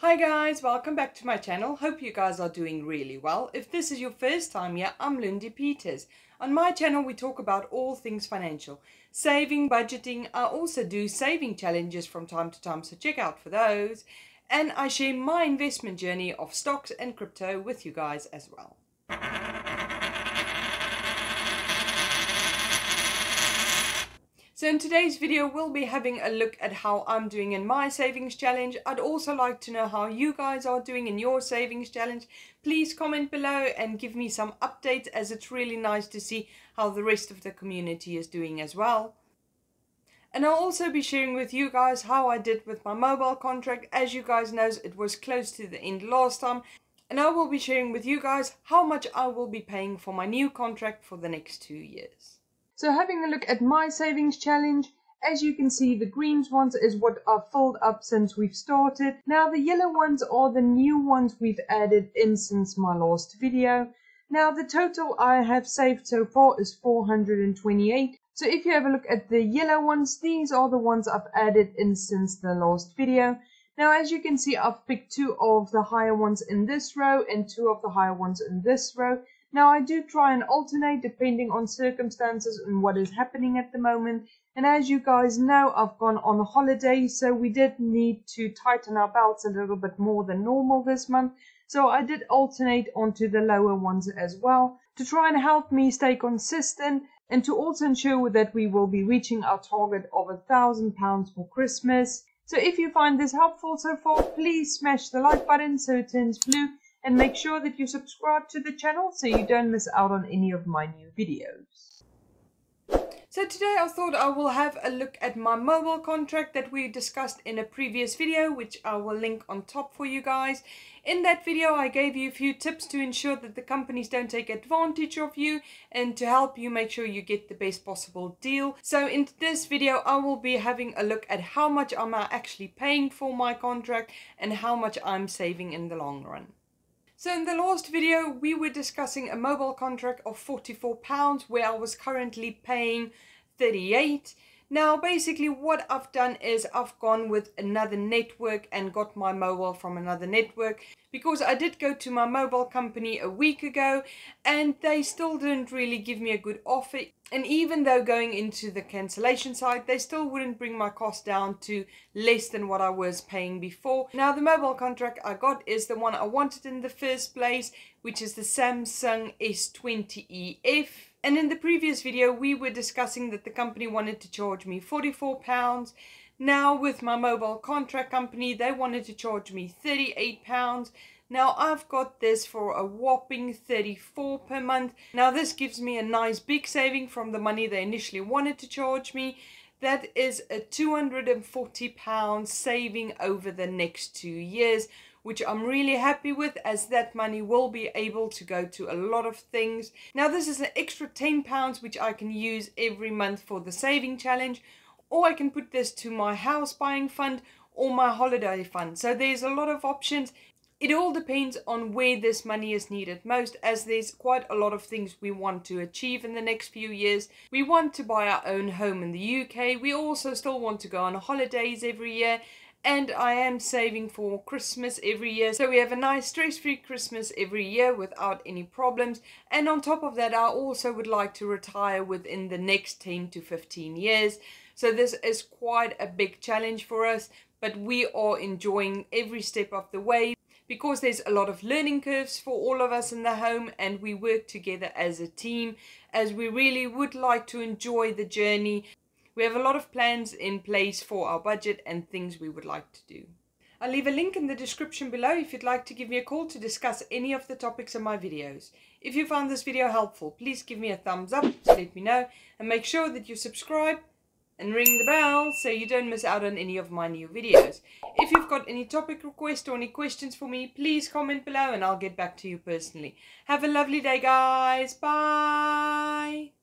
Hi guys, welcome back to my channel. Hope you guys are doing really well. If this is your first time here, I'm Luno Peters. On my channel we talk about all things financial, saving, budgeting. I also do saving challenges from time to time, so check out for those. And I share my investment journey of stocks and crypto with you guys as well. So in today's video, we'll be having a look at how I'm doing in my savings challenge. I'd also like to know how you guys are doing in your savings challenge. Please comment below and give me some updates, as it's really nice to see how the rest of the community is doing as well. And I'll also be sharing with you guys how I did with my mobile contract. As you guys know, it was close to the end last time. And I will be sharing with you guys how much I will be paying for my new contract for the next 2 years. So having a look at my savings challenge, as you can see, the green ones is what I've filled up since we've started. Now the yellow ones are the new ones we've added in since my last video. Now the total I have saved so far is 428. So if you have a look at the yellow ones, these are the ones I've added in since the last video. Now as you can see, I've picked 2 of the higher ones in this row and 2 of the higher ones in this row. Now I do try and alternate depending on circumstances and what is happening at the moment. And as you guys know, I've gone on a holiday, so we did need to tighten our belts a little bit more than normal this month. So I did alternate onto the lower ones as well to try and help me stay consistent and to also ensure that we will be reaching our target of £1,000 for Christmas. So if you find this helpful so far, please smash the like button so it turns blue. And make sure that you subscribe to the channel so you don't miss out on any of my new videos. So today I thought I will have a look at my mobile contract that we discussed in a previous video, which I will link on top for you guys. In that video I gave you a few tips to ensure that the companies don't take advantage of you and to help you make sure you get the best possible deal. So in this video I will be having a look at how much am I actually paying for my contract and how much I'm saving in the long run. So in the last video we were discussing a mobile contract of £44 where I was currently paying 38. Now basically what I've done is I've gone with another network and got my mobile from another network, because I did go to my mobile company a week ago and they still didn't really give me a good offer. And even though going into the cancellation side, they still wouldn't bring my cost down to less than what I was paying before. Now the mobile contract I got is the one I wanted in the first place, which is the Samsung S20EF. And in the previous video we were discussing that the company wanted to charge me £44. Now with my mobile contract company they wanted to charge me £38. Now I've got this for a whopping $34 per month. Now this gives me a nice big saving from the money they initially wanted to charge me. That is a £240 saving over the next 2 years, which I'm really happy with, as that money will be able to go to a lot of things. Now this is an extra £10 which I can use every month for the saving challenge, or I can put this to my house buying fund or my holiday fund. So there's a lot of options. It all depends on where this money is needed most, as there's quite a lot of things we want to achieve in the next few years. We want to buy our own home in the UK. We also still want to go on holidays every year. And I am saving for Christmas every year. So we have a nice stress-free Christmas every year without any problems. And on top of that, I also would like to retire within the next 10 to 15 years. So this is quite a big challenge for us, but we are enjoying every step of the way, because there's a lot of learning curves for all of us in the home, and we work together as a team, as we really would like to enjoy the journey. We have a lot of plans in place for our budget and things we would like to do. I'll leave a link in the description below if you'd like to give me a call to discuss any of the topics in my videos. If you found this video helpful, please give me a thumbs up to let me know, and make sure that you subscribe and ring the bell so you don't miss out on any of my new videos. If you've got any topic requests or any questions for me, please comment below and I'll get back to you personally. Have a lovely day guys. Bye.